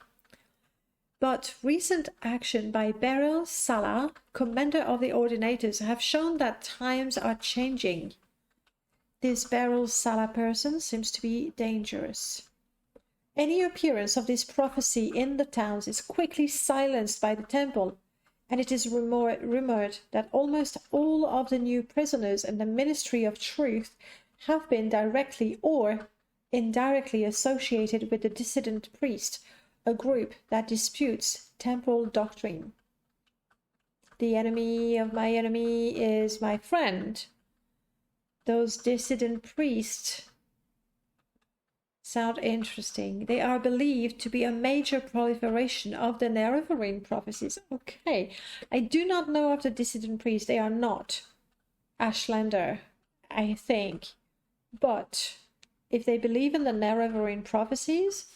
But recent action by Beryl Salah, commander of the Ordinators, have shown that times are changing. This Beryl Salah person seems to be dangerous. Any appearance of this prophecy in the towns is quickly silenced by the temple, and it is rumored that almost all of the new prisoners in the Ministry of Truth have been directly or indirectly associated with the dissident priest, a group that disputes temporal doctrine. The enemy of my enemy is my friend. Those dissident priests sound interesting. They are believed to be a major proliferation of the Nerevarine prophecies. Okay. I do not know of the dissident priests. They are not Ashlander, I think. But if they believe in the Nerevarine prophecies,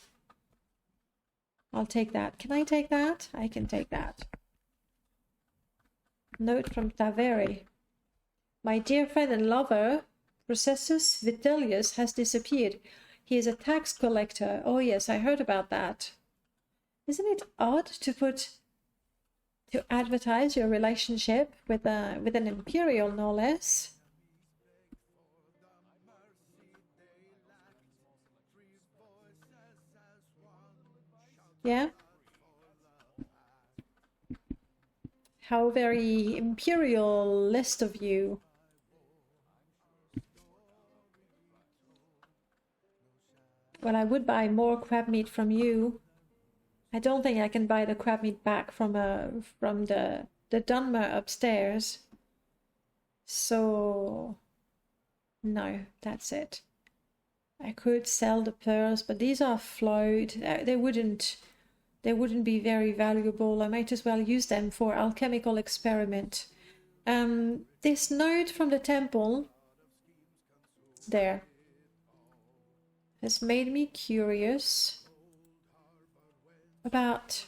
I'll take that. Can I take that? I can take that. Note from Taveri. My dear friend and lover, Processus Vitellius, has disappeared. He is a tax collector. Oh yes, I heard about that. Isn't it odd to advertise your relationship with an imperial, no less? Yeah? How very imperialist of you. Well, I would buy more crab meat from you. I don't think I can buy the crab meat back from the Dunmer upstairs. So no, that's it. I could sell the pearls, but these are flowed. They wouldn't be very valuable. I might as well use them for alchemical experiment. This note from the temple there has made me curious about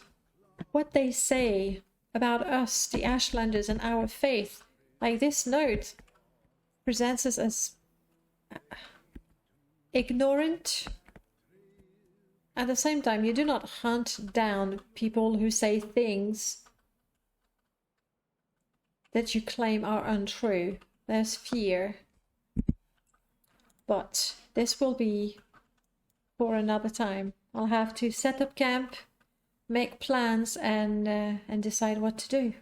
what they say about us, the Ashlanders, and our faith. Like, this note presents us as ignorant. At the same time, you do not hunt down people who say things that you claim are untrue. There's fear. But this will be for another time. I'll have to set up camp, make plans, and decide what to do.